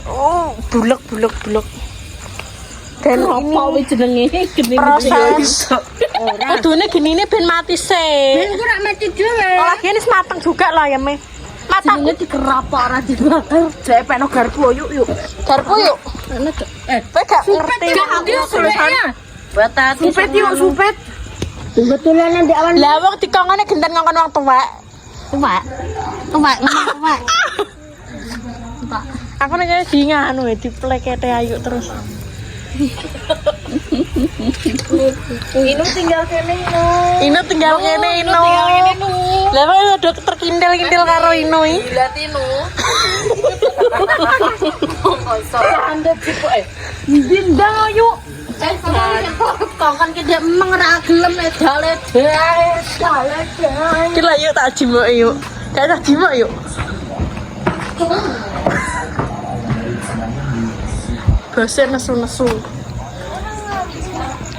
Oh, bulek. Dan apa jenenge geni proses kudune genine ben mati sih. ben ora mati dhewe Olah gini mateng juga lah ya me. Matang jenenge dikerap ora dibakar jek peno garpu yuk. Garpu yuk. Kowe gak ngerti supet batat. Supet yuk, supet. kebetulan di awan Lah wong dikongone genten ngongkon wong tuwek. tuwek Aku nek di nganu di plekete ayu terus. Inu tinggal kene Ino tinggal kene Ino. Lah kok udah terkindel-kindel karo Ino iki. Gila Tinu. Anda cipu bindang ayo. Kongkon ki dia emang ora gelem edal-edal. Ki lah yuk tak jimok yuk. Gak tak jimok yuk. Bose nesu-nesu.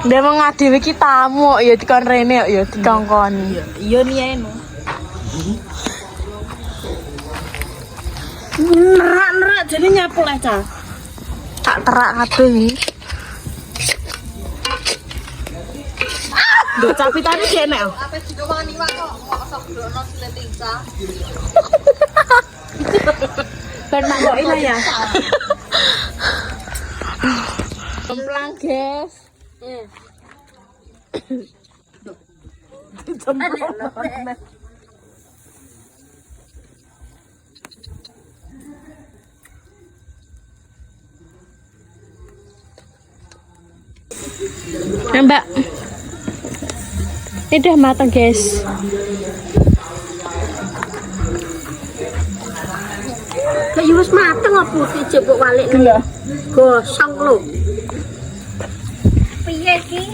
Dia mau ngadewe ki tamu ya dikon rene ya dikongkoni. Iya nih eno. Nerak jadi nyapu lah Cak. Tak terak kabeh iki. Lho capi tadi enek. Apa didomani wae kok sok glono siletica. Ben mangkok ini ya. Kemplang, guys. Mbak. Ini udah matang, guys. Kayak wis mateng apa dijebok balik lho. Gosong lho. Piye ki?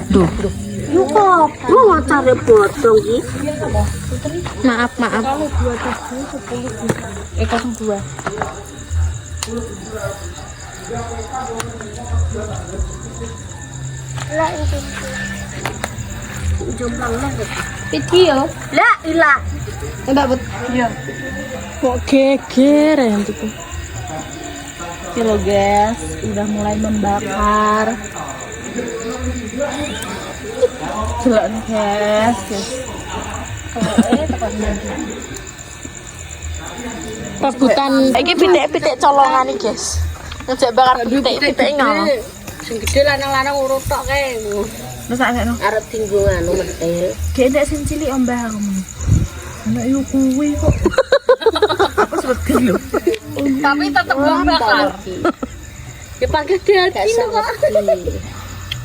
Duh. Yo kok macare bodong ki? Maaf. Kalau 02. Lah itu. Jomblang lah. Video. Lah ilah. Enggak bet. Iya. Kok geger ya itu. Kilo guys, udah mulai membakar. Jalan guys. Rebutan iki pitik-pitik colongan iki, guys. Ngejak bakar pitik-pitik ngono. Sing gede lanang-lanang urut tok kae. Terus sakno. Arep tinggo anu medel. Gek ndek sing cilik ombah aku. Anak yo kuwi kok. Aku sedih lho. Tapi tetep membakar. Ya pakai hati kok.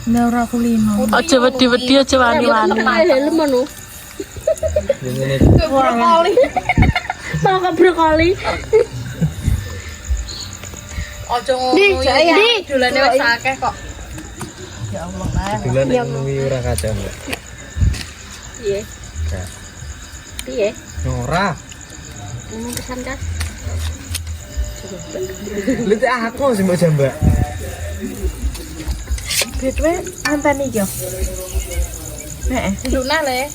Nek ora kulino. Aja wedi-wedi aja wani-wani. Helm anu. Brokoli. Makan brokoli. Ojo ngono ya. Dolane wis akeh kok. Ya Allah, Mas. Bulan ini ora kacau, Mbak. Piye? Piye? Ora. Ngomong pesan Kas. Lihat aku sih Mbak Jamba. Bitwe ngenteni yo. Heeh. Dudukna le.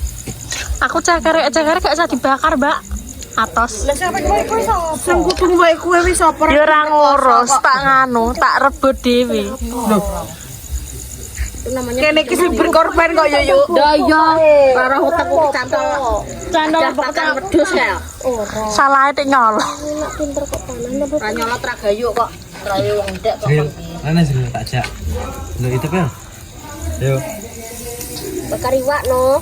Aku cakar gak usah dibakar, Mbak. Atos. Lah sampe kowe iso Sing kudu mbake kowe wis apa? Ya ora ngurus, tak nganu, tak rebut dhewe. Lho. Itu namanya Kene iki sing berkorban kok yo yo. daya. Karo utekku kecantol. Candol Daftar wedhus ya. Salah tik nyolong. Enak pinter kok panen apa? ora nyolot ra gayuk kok. Rayu wong ndek kok. Ayo, mana sih tak jak. Lho itu kan. Ayo. Bakar iwak no.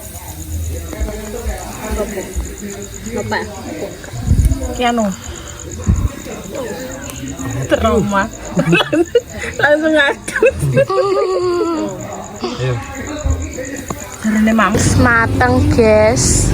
Apa? Ki anu. Trauma. Langsung ngadut. Ayo. Karena mams mateng, guys.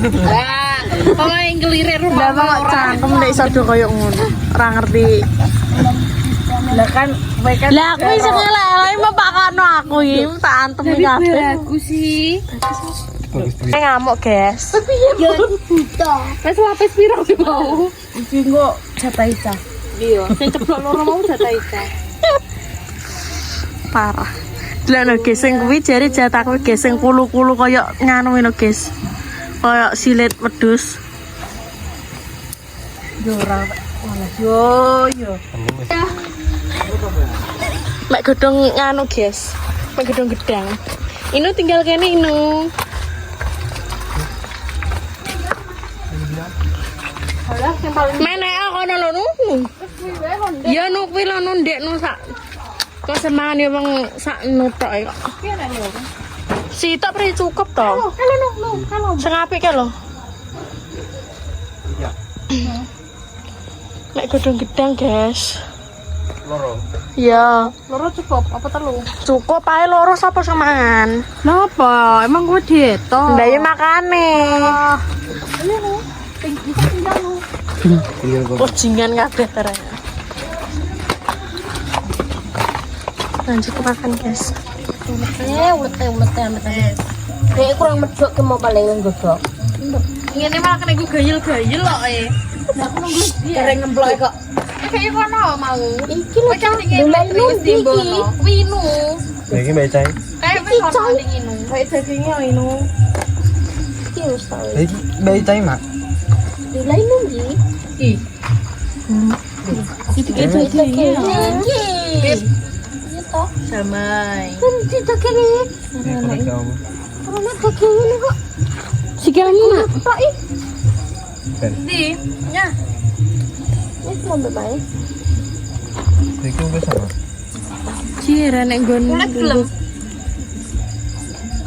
Lah, kok yang ngelirir rumah Lah kok cangkem nek iso do koyo ngono. Ora ngerti. Lah kan kowe kan lah aku iso ngelek mau pakano aku iki tak antem kabeh. Aku sih. Ngamuk, guys. Yo buta. Wes lapis piro ki mau? Iki kok jatah Ica. Iya, sing ceblok loro mau jatah Ica. Parah. Lah guys sing kuwi jare jatahku guys sing kulu-kulu koyo nganu ngono guys. Koyo silet wedhus. Yo ora malah yo. Mek gedung nganu guys. Mek gedung gedang. Inu tinggal kene Inu. Menek kono lho nu. Ya nu kuwi lho nu ndekno sak. Kok semangan ya wong sak nutok e kok. Sitok pri cukup to. Halo. Sing apik ke lho. Iya. Nek godhong gedang, guys. Loro. Iya. Loro cukup apa telu? Cukup ae loro sapa semangan. Napa? Emang gue dieto. Lah ya makane. Ini lho. Bisa tinggal lho. Ujingan kabeh ternyata. Lanjut makan, guys. Ulete. Kayak kurang medok ke mau paling nggodok. Ngene malah kena gue gayel-gayel kok Lah aku nunggu dia. Dereng ngemplok kok. Kayak kono mau. Iki lho Cang, dolan lu iki. Winu. Iki mbak Cai. Kayak wis ono ning inu. Kayak dagingnya Inu. Iki wis tau. Iki mbak Cai mak. Dolan lu iki. Ih. Iki dagingnya. Iki. Iya toh. Samai. Kan di dagingnya. Karena daging ini kok. Sigamu nak. Tok ih. Di. Nya. Wis ngombe bae. Iki wis apa? Cira nek nggon. Kulit gelem.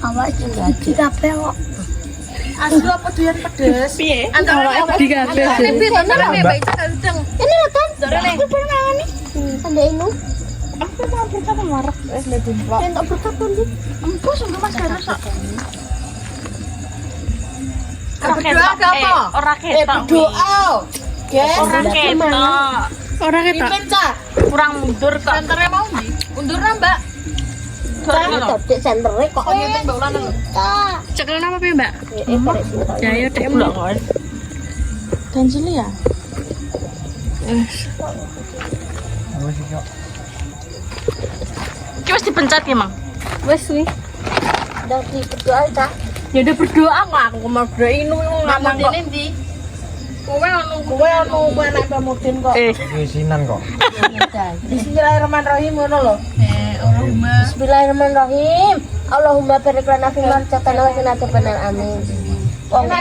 Awak iki kabeh kok. Asli apa doyan pedes? Piye? Antara Awake di kabeh. Antara mbak Ica kenceng. Ini lho kan. Dorene. Aku pernah mangan nih. Ande inu. Aku mau berkata marah. Nek dimplok. Entuk berkatun di. Empus untuk Mas Garus kok. Berdoa ke apa? Ora ketok. Berdoa. Guys, Ora ketok. Ora ketok. Pecah. Kurang mundur kok. Senternya mau ndi? Undur Mbak. Cak dek sentere kok. Kok nyeting Mbak Ulan lho. Tak. Cekel apa piye, Mbak? Karek sinta. Ya ya dek blok. Ganjil ya. Wis iki. Iki wis dipencet ya, Mang. Wes wi. Udah di berdoa ta. Ya udah berdoa kok aku mau berdoa Inu ngomong kok. Ini ndi? Kowe nek pamudin kok. Isinan kok. Bismillahirrahmanirrahim ngono lho. Allahumma. Bismillahirrahmanirrahim. Allahumma barik lana fi ma razaqtana wa qina adzabannar. Amin. Wong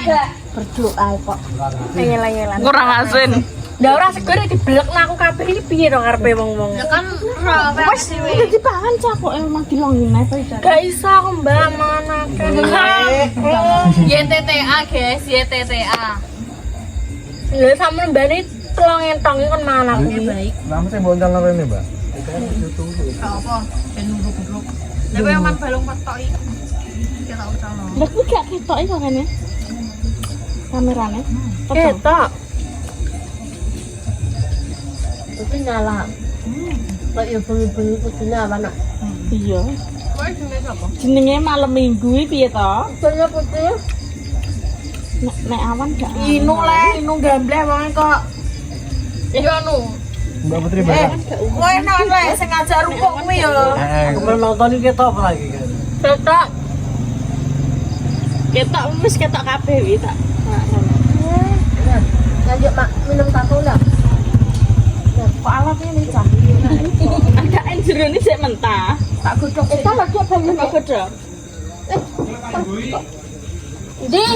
berdoa kok. Ngel-ngelan. Kurang asin. Lah ora seger dibelekna aku kabeh iki piye to karepe wong-wong. Ya kan ora wis Udah dipangan cak kok emang dilongin ae to. Gak iso aku Mbak manake. YTTA guys, YTTA. Lha sampeyan mbane telong entong iki kan mangan aku. Baik. Lama sih bonceng lho ini, Mbak. Gak apa, ben nunggu-nunggu. Tapi yang man balung petok iki. Kita ucapno. Lah kuwi gak ketok iki kan ya. Kamerane. Ketok. Itu nyala. Kok ya bengi-bengi kudune apa nak? Iya. Kowe jenenge sapa? Jenenge malam Minggu iki piye to? Soalnya putih. Nek awan gak. Inu gambleh wong kok. Iya nu. Mbak Putri Mbak. Kowe enak lek sing ngajak rukuk kuwi ya. Kemarin nonton ini ketok apa lagi kan? Ketok. Ketok wis ketok kabeh iki tak. Lanjut mak minum satu lah. Kok alatnya nih cah? Ada jeruk ini sih mentah. Tak godok. Kita lagi apa nih? Tak godok. Di.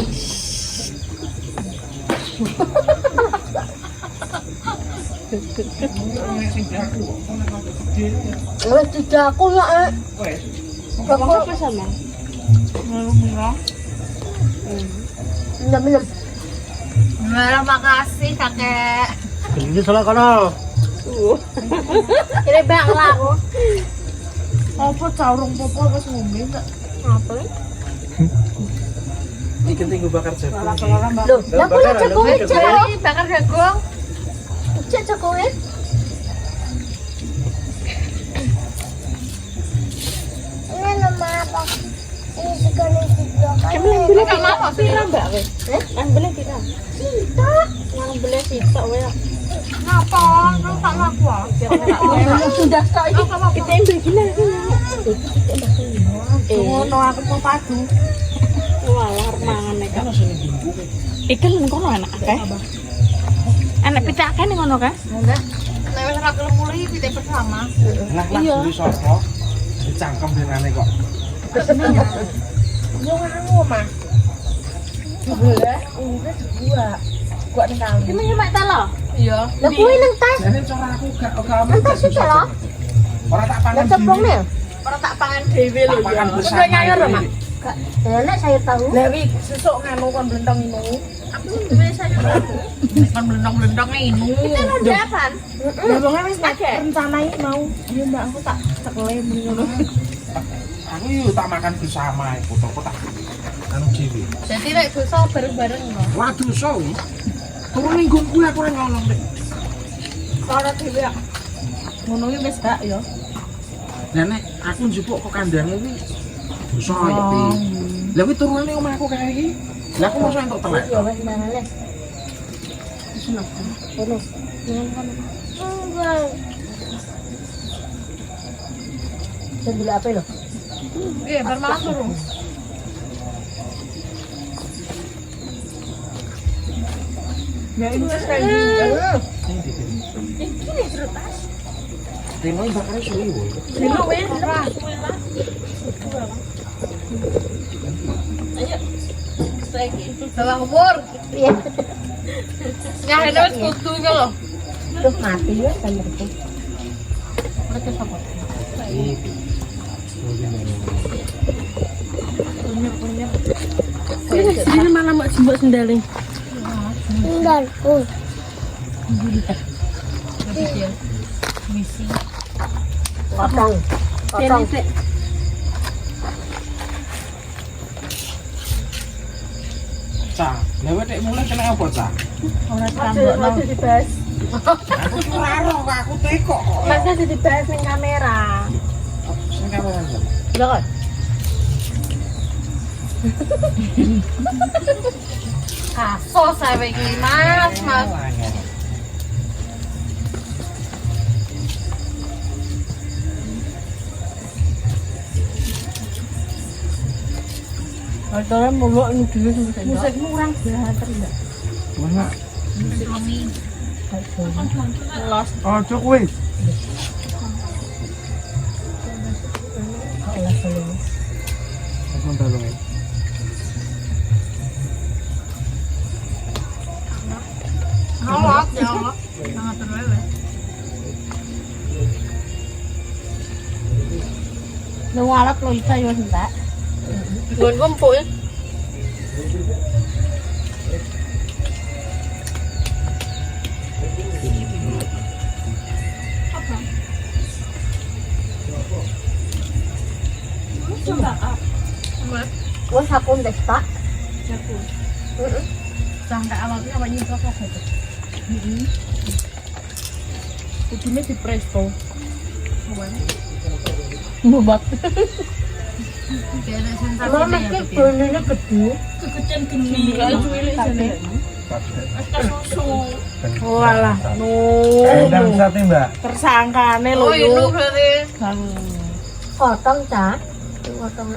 Wes dijaku ya. Kamu apa sama? Minum. Terima makasih kakek. Ini salah kanal. Ini bang lah aku. Apa caurung popo wis ngombe enggak? Apa? Ikan tinggu bakar jagung. Loh, lah kula jagung aja loh. Bakar jagung. Cek jagungnya. Ini nama apa? Ini sekali tiga kali. Beli mau pira mbak weh? Beli pira? Cinta. Yang beli sitok weh. Ngapa? Terus tak laku. Sudah kok ini. Kita yang beli gila ngono aku mau padu. Walah mangan nek. Ikan ngono enak akeh. Enak pita akeh ning ngono kan? Enggak. Nek wis ora gelem mulih pitik bersama. Lah dulu sapa? Dicangkem denane kok. Yo anu mah. Sebelah, ini dua. Gua nang. Ini yo mak talo. Iya. Lah kuwi nang tas. Jane cara aku gak Nang tas iki lho. Ora tak pangan. Lah ceplongne. Ora tak pangan dhewe lho Pangan ya. bersama. nyanyor, Mak? Gak enak saya tahu. Lah wi sesuk nganu kon blentong inu. Aku duwe sayur aku. Kan blendong-blendong inu. Japan. Lah wonge wis rencanai mau. Iya Mbak aku tak cekle muni ngono. Aku yo tak makan bersama foto tak anu dhewe. Jadi nek dosa bareng-bareng lho. Wah dosa iki. Turun ning nggonku aku ora ngolong nek. Ora dhewe ya. Ngono ki wis gak ya. Lah nek aku njupuk kok kandang iki dosa ya pi. Lah kuwi turun ning omahku kae iki. Lah aku mosok entuk telek. Ya wis mangan. Seneng. Terus. Enggak. Sebelah apa lo? Iya, bermalam turun. Ya ini wis kayak gini. Ini cerutas. Rino bakare suwi wae. Dino wis ora. Bawa umur. Iya. Nyahene wis kudu iki lho. Terus mati ya kan itu. Mereka sapa? Ini malah mak jembok sendaling. Tinggal. Misi. Potong. Potong. Cah, lha wedek mulai kena apa, Cah? Ora tambokno. dibahas. Aku ora ero kok aku tekok kok. Masa dibahas ning kamera. Sing kamera. Lho kan. Kaso saya iki, Mas, Mas. Acara muluk ini dulu musikmu kurang banter enggak? Mana? Suami. Los. Ojo kuwi. Aku ndalung. Rawat ya Allah. Sangat terwewe. Lu ngalap lo isa yo enggak. Gon kumpul. Wes aku ndak tak. Sampai awalnya apa nyimpen apa gitu. Kudune di presto. Mbok. Kayak sensasi Mama ya. ki bonene gede. Kekecen geni kae cuwili jane. Susu. Walah, no. Endang sate, Mbak. Tersangkane lho Oh, itu yo. berarti. Potong ta. Potong.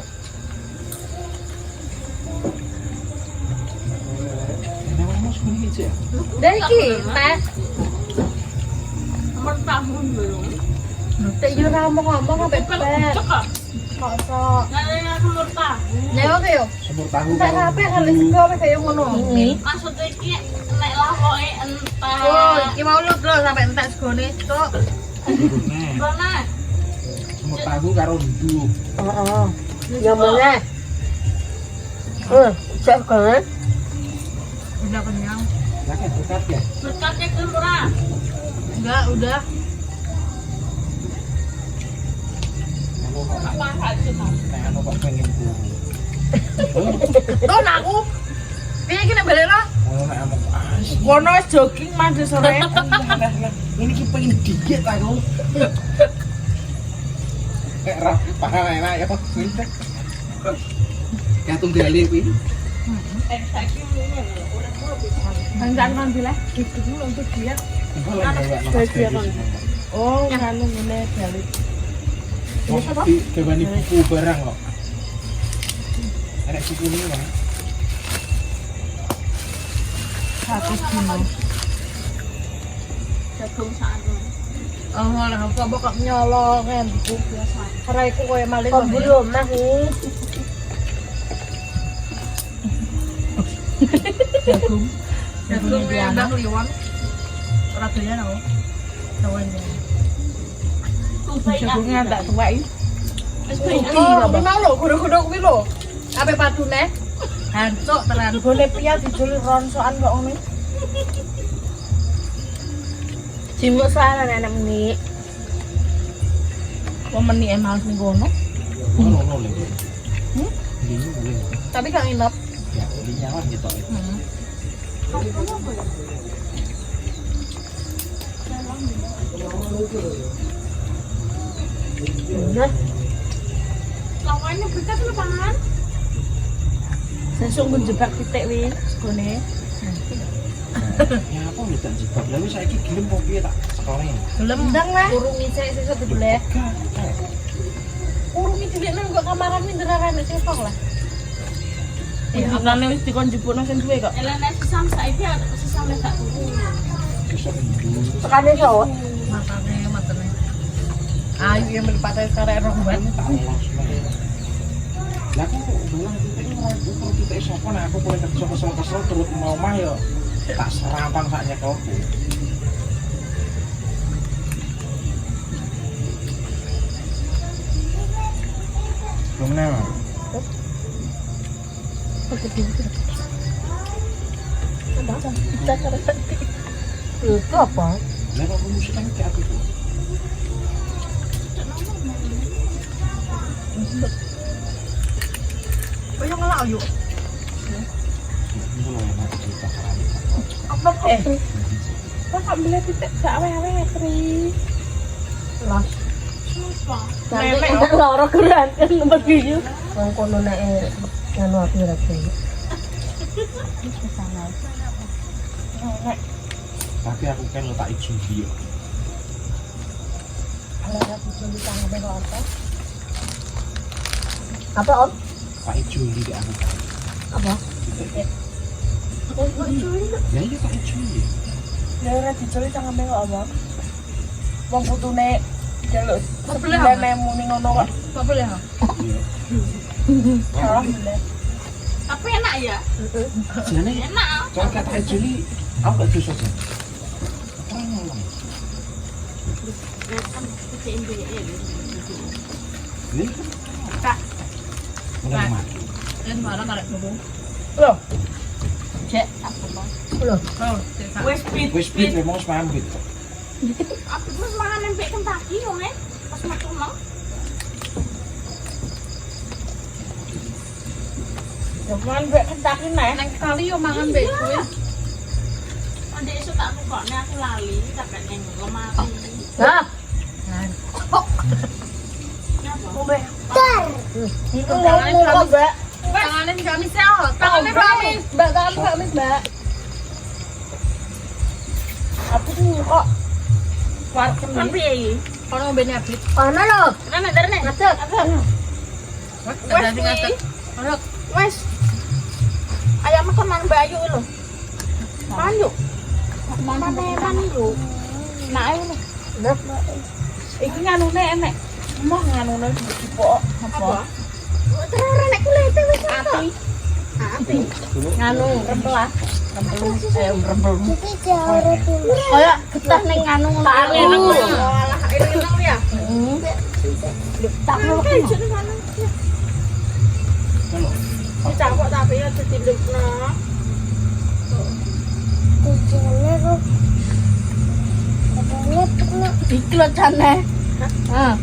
Ini mas kuwi iki. Dan iki, Mas. Nomor tahun belum. Tak yo ra ngomong apa bebek. Kosok. Nah, nomor tahun. Nek oke yo. Semur tahu Tak kabeh kali sego wis kaya ngono. Maksudnya iki nek lakoke entar. Oh, iki mau lu lho sampai entek segone tok. Rona. Semur tahu karo nduk. Heeh. Ya mana? Cek kan? Udah kenyang. Lah kan dekat ya. Berkatnya ke ora? Enggak, udah. Apa aja, Mas? Nek anu kok pengen ku. Tuh aku. Piye iki nek balik lah? Oh nek amuk as. Kono wis jogging mandi sore. Ini ki pengen diet aku. Kayak rap pangan enak ya Pak. Ya tunggali kuwi. Jangan mandi lah. Gitu dulu untuk diet. Oh, nganu ngene balik. Di kebani buku barang kok. Enak buku ini Pak. Satu kilo. Jagung sakno. Oh, lah kok bokap nyolong kan buku biasa. Karena iku koyo maling Kok belum mah iki? jagung. Jagung ya ndak liwang. Ora doyan aku. Doyan. Jagungnya ndak tuwek iki. Wis iki apa? Mau lho, kudu-kudu kuwi lho. Ape padune? Hancuk tenan. Gone piye dijul ronsokan kok ngene. Simbok salah anak meni. Wong meni emal ning kono. Ono lho. Ini boleh. Tapi gak nginep. Ya, ini nyawan gitu. Nah, Lawannya berkat lu pangan. sesuk menjebak titik wi segone. Ya apa nih tak jebak. Lalu saya ki gelem kok piye tak sekore. Gelem ndang lah. Urung isek sesuk dibeleh. Urung iki dhewe nang kok kamaran minderan nek sesuk lah. Ya, anane wis dikon jebukno sing duwe kok. Elana sesam saiki ada sesam lek tak tuku. Besok minggu. Tekane sawah. Makane matene. Ayo yang berpatah karek roh ban. Tak los lah. Lah aku dolang titik ora ukur titik sapa nek aku boleh kerja kesel-kesel turut mau omah ya tak serampang saknya kau. Gimana? Itu apa? Lah kok musik kan kayak aku. Koyo ngelak yo. Ini loh enak cerita kan. Apa kok? Kok beli titik gak awe-awe Tri. Lah. Nenek Nek loro geran nomor 7. Wong kono nek nganu aku ora kene. Tapi aku kan letak ijo dia. Apa Om? Pak ijo di aku kan. Apa? Ya iya Pak ijo. Ya ora dicuri cangkeme kok apa? Wong putune jaluk Sebelah sebelah muni ngono kok. Apa boleh ha? Iya. Alhamdulillah. Tapi enak ya? Jane Enak. kalau kata ijo ini aku gak dosa aja. Orang ngomong. Ini Kak, mulai mati. yen barang karek bobo. Loh. Cek apa bang? Loh. Oh, wis pit. Wis pit mau semambit. Aku terus mangan nempel Kentucky yo nek pas metu mang. Cuman mbek Kentucky nek nang kali yo mangan mbek kuwi. Ndek iso tak tukokne aku lali tak ning lemari. Hah? Ngombe. Itu tangannya kami, Mbak. Tangannya kami sel. Tangannya kami. Mbak, tangannya kami, Mbak. Aku tuh kok warkem Kan nih. piye iki? Kalau ngombe nyabit. Ana lho. Ana derene. Ngadeg. Wes kuwi. Wes. Ayam kan mang Bayu lho. Man yuk. Mana man yuk. Nah, ayo lho. Nah, Iki nganune enek. Mau nganune dipok apa? terus nek kulite wis Ati. Ati. Nganu rempelah. Rempel. Iki jare dulu. Kayak getah ning nganu ngono. Walah, ini nang ya. Tak Kalau dicapok tapi ya ditindukno. tujuannya kok katanya pernah Iki lho jane. Heeh.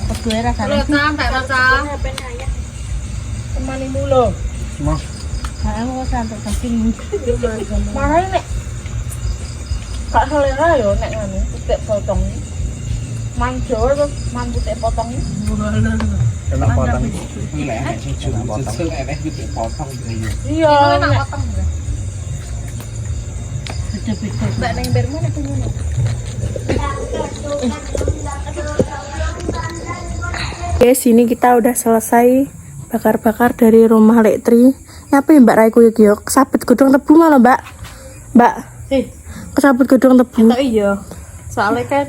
Kedue rasane. Lho, sampai rasa. temani mulu. Mas, Aku santai saking. Marah nek. Kak selera yo nek ngene, pitik potong. Manjo terus manputik potong. kena potong. Ini lah enek sing potong. Enek gitu potong gitu. Iya, enak potong. Beda-beda. Mbak neng bermu nek ngono. Oke, sini kita udah selesai bakar-bakar dari rumah Lektri. Apa ya Mbak Raiku ya Gio? Kesabet gedung tebu malah Mbak. Mbak, kesabet gedung tebu. Tak iya. Soalnya kan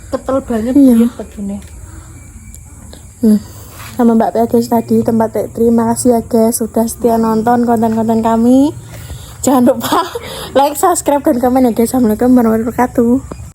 ketel banget Iya. dia begini. Sama Mbak Pia guys tadi tempat Lektri. Makasih ya guys sudah setia nonton konten-konten kami. Jangan lupa like, subscribe, dan komen ya guys. Assalamualaikum warahmatullahi wabarakatuh.